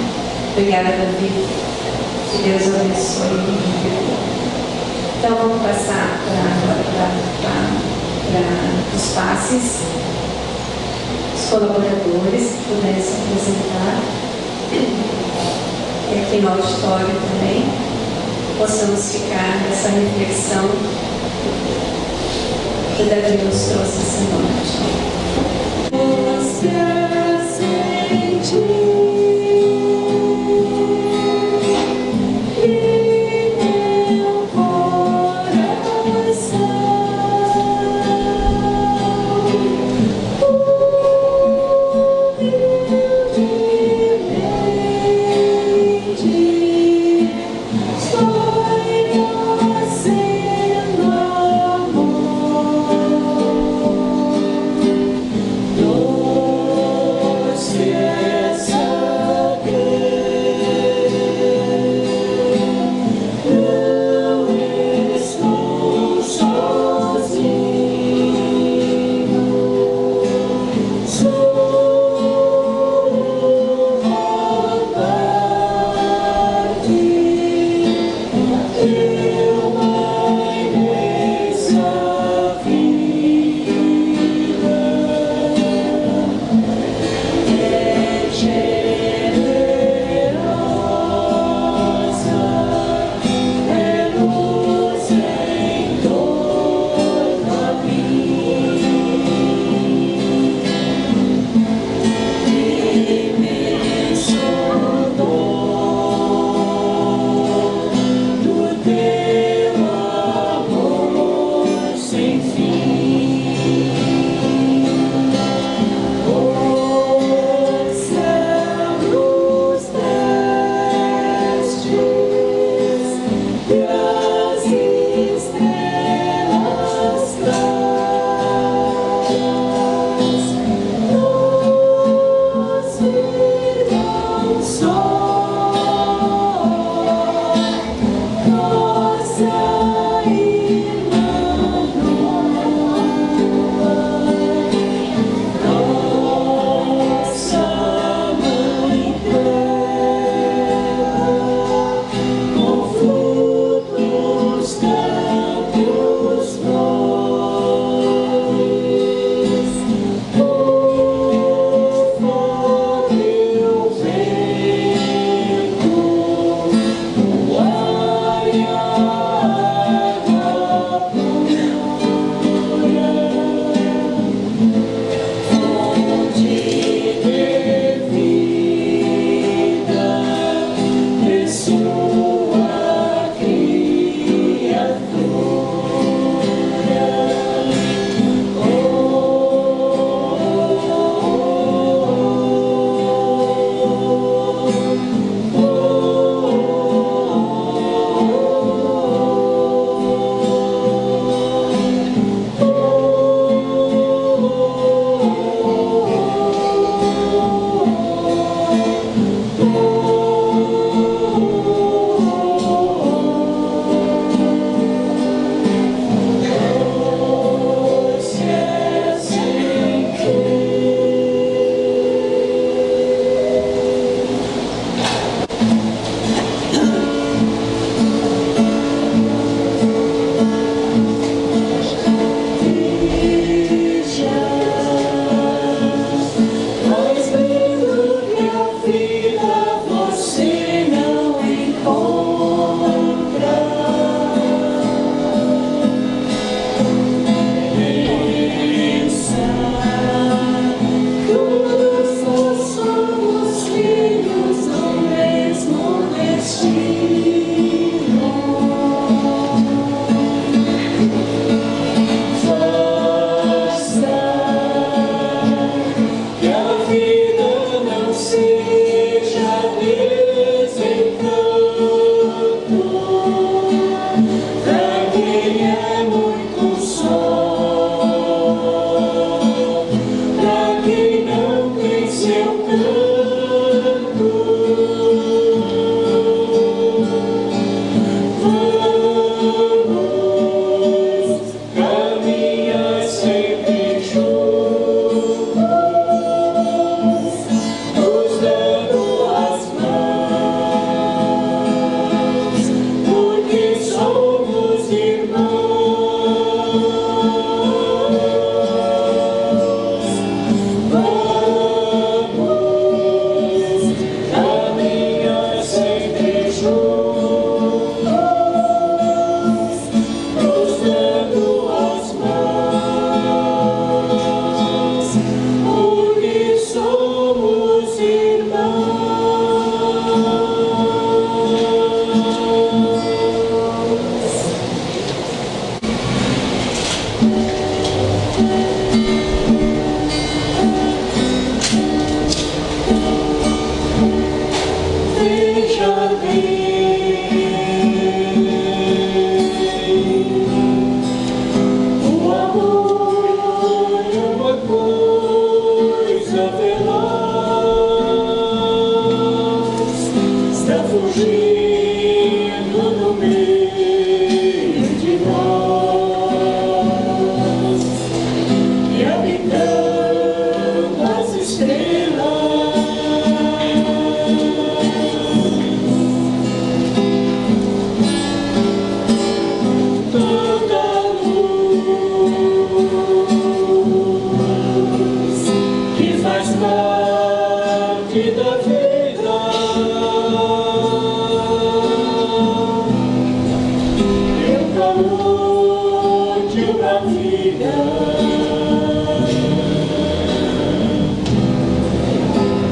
Obrigada, Davi. Que Deus abençoe. Então vamos passar para os passes. Os colaboradores, se puderem se apresentar. E aqui no auditório também, possamos ficar nessa reflexão que Davi nos trouxe essa noite. Yes.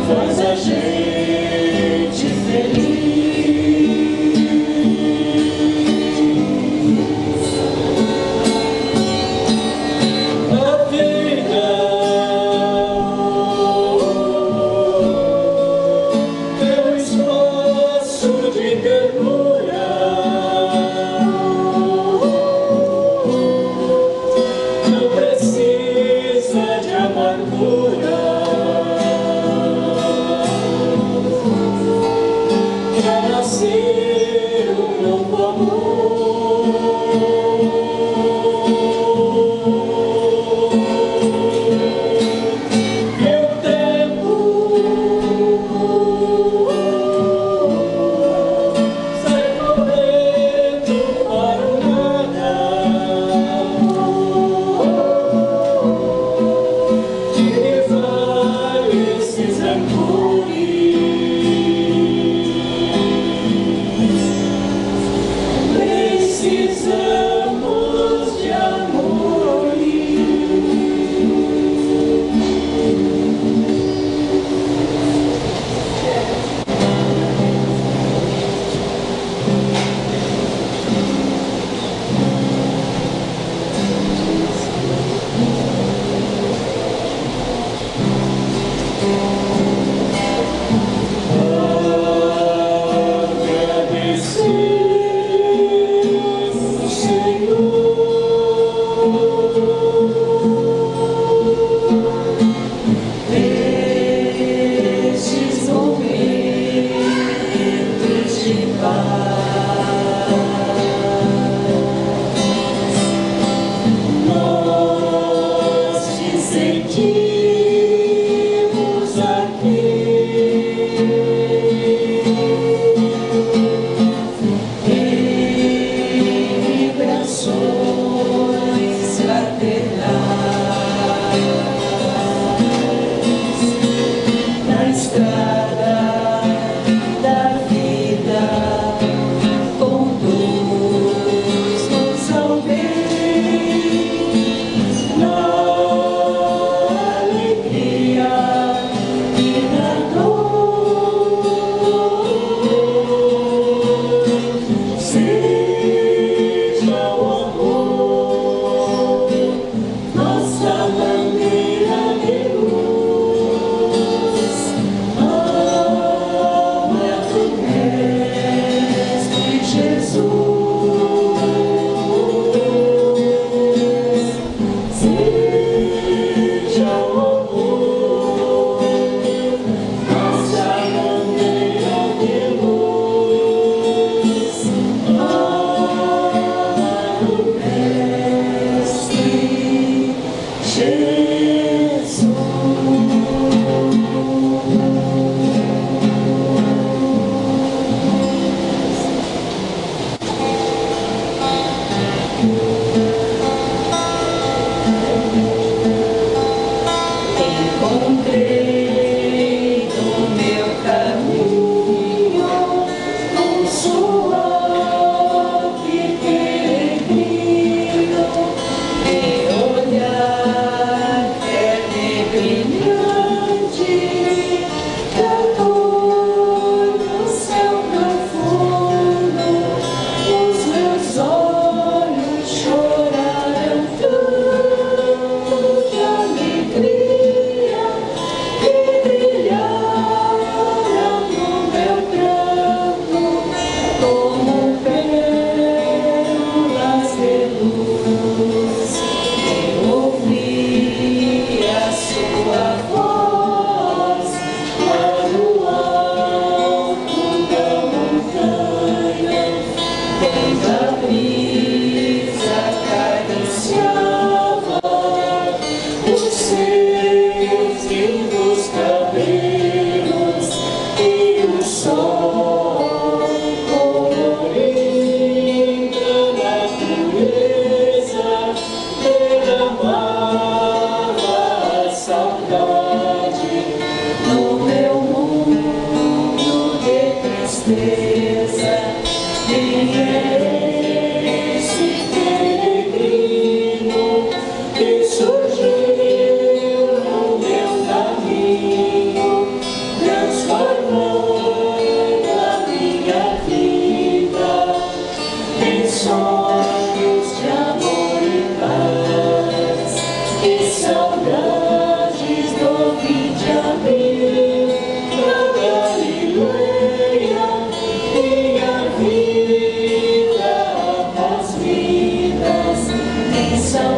faz a gente feliz. A vida é um espaço de ternura. Não precisa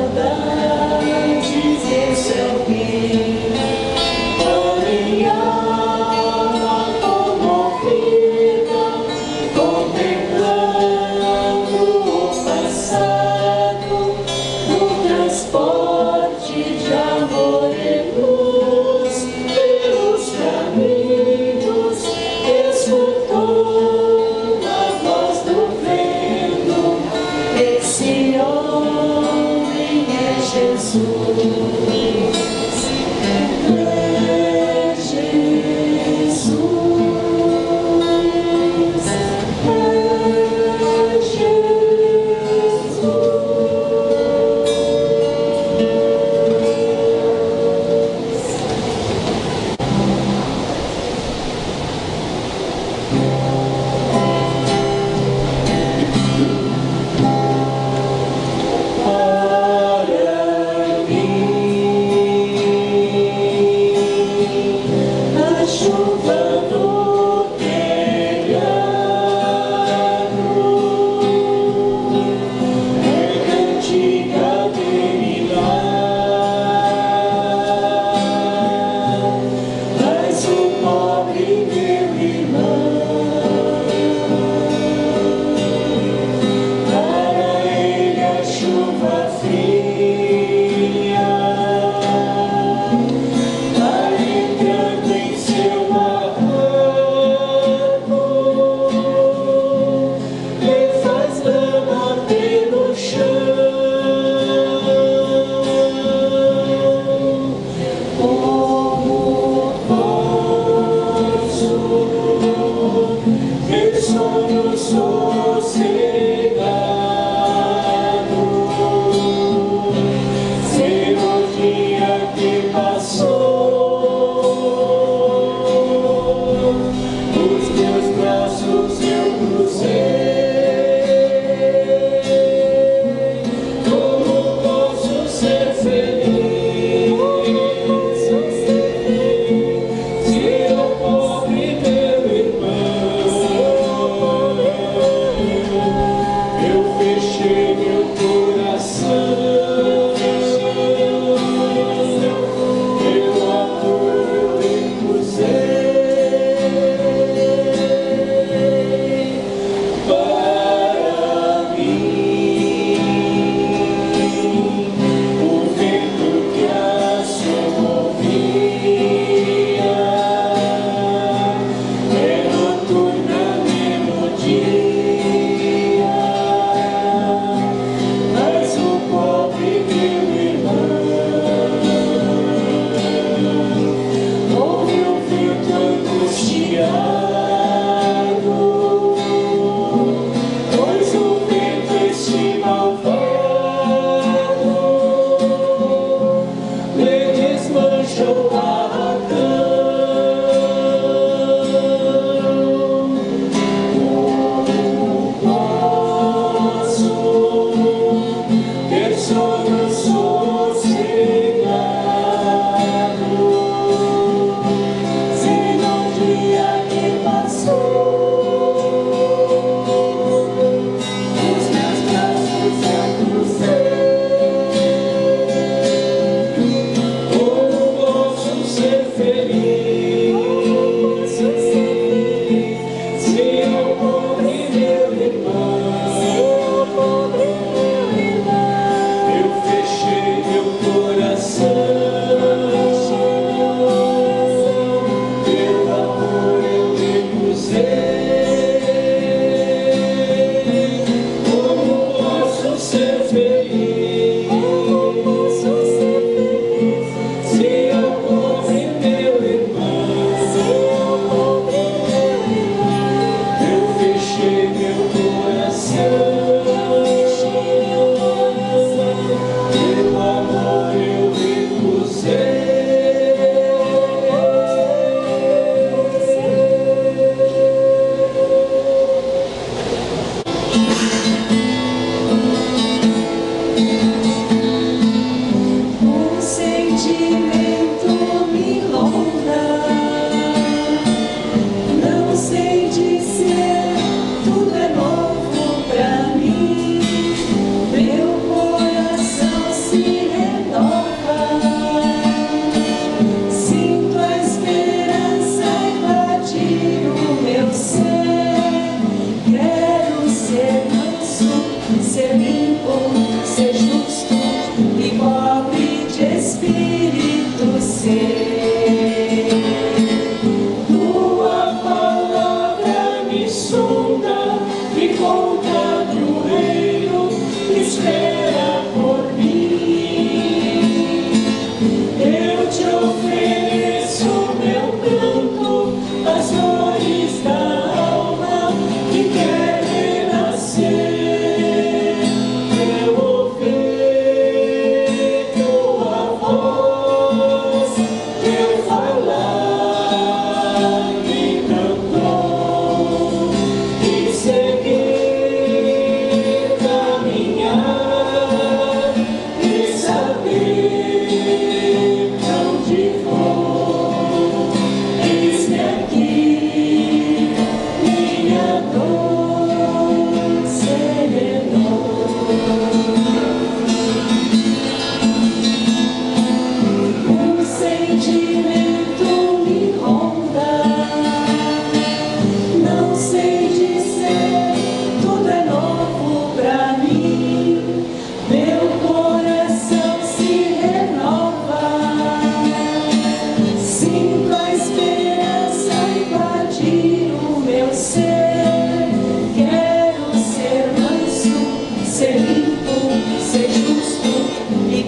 saudades em seu fim. A minha alma comovida, contemplando o passado, no transporte de amor e luz, pelos caminhos, escutou a voz do vento. Esse homem é Jesus. É Jesus. É Jesus. Para mim,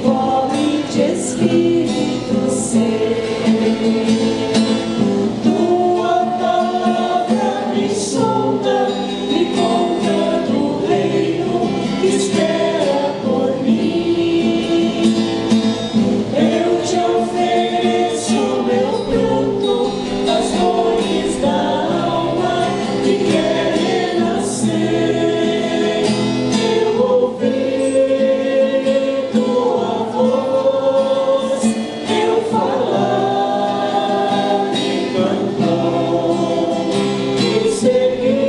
envolve de Espírito Santo. Tua palavra me sonda, me conta do reino que espera por mim. Eu te ofereço meu pranto, as dores da alma que quer renascer. Eu ouvir tua voz, eu falar e cantar, e seguir,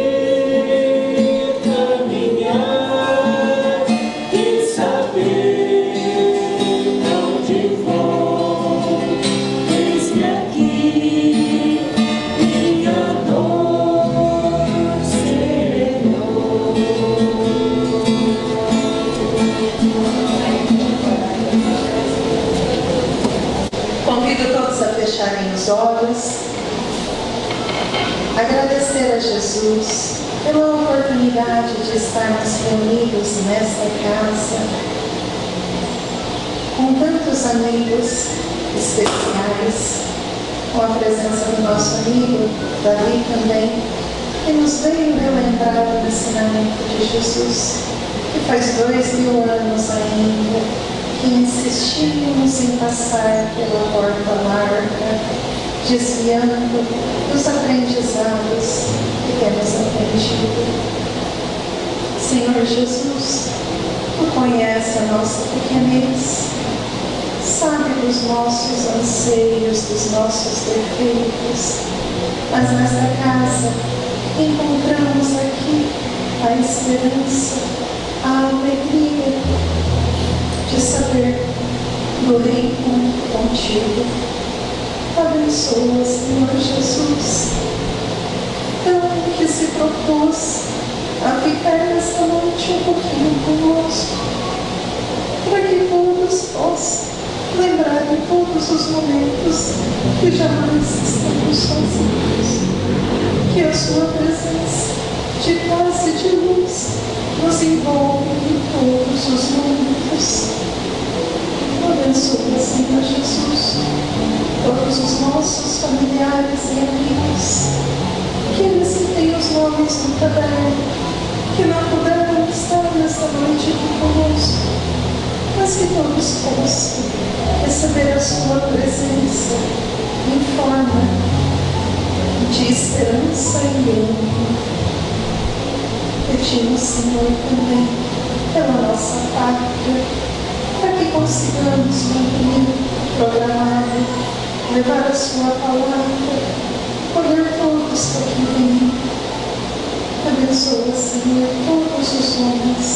caminhar e saber pra onde vou. Eis-me aqui, minha dor serenou. Convido todos a fecharem os olhos, agradecer a Jesus pela oportunidade de estarmos reunidos nesta casa, com tantos amigos especiais, com a presença do nosso amigo Davi também, que nos veio relembrar o ensinamento de Jesus, que faz 2000 anos ainda, que insistimos em passar pela porta larga, desviando dos aprendizados que temos aprendido. Senhor Jesus, Tu conheces a nossa pequenez, sabe dos nossos anseios, dos nossos defeitos, mas nesta casa encontramos aqui a esperança, a alegria de saber do reencontro contigo. Abençoa, Senhor Jesus, tão que se propôs a ficar nesta noite um pouquinho conosco, para que todos possam lembrar de todos os momentos que jamais estamos sozinhos, que a sua presença de paz e de luz nos envolve em todos os momentos. Abençoa, Senhor Jesus, todos os nossos familiares e amigos, aqueles que têm os nomes no caderno, que não puderam estar nesta noite aqui conosco, mas que todos possam receber a sua presença em forma de esperança e ânimo. Pedimos, Senhor, também pela nossa pátria, para que consigamos cumprir o programado, levar a sua palavra, poder todos para que venham. Abençoa, Senhor, todos os homens,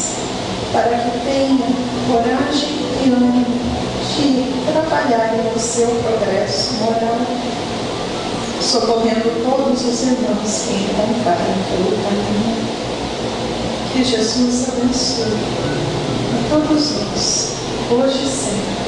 para que tenham coragem e ânimo de trabalharem no seu progresso moral, socorrendo todos os irmãos que encontrarem pelo caminho. Que Jesus abençoe a todos nós, hoje e sempre.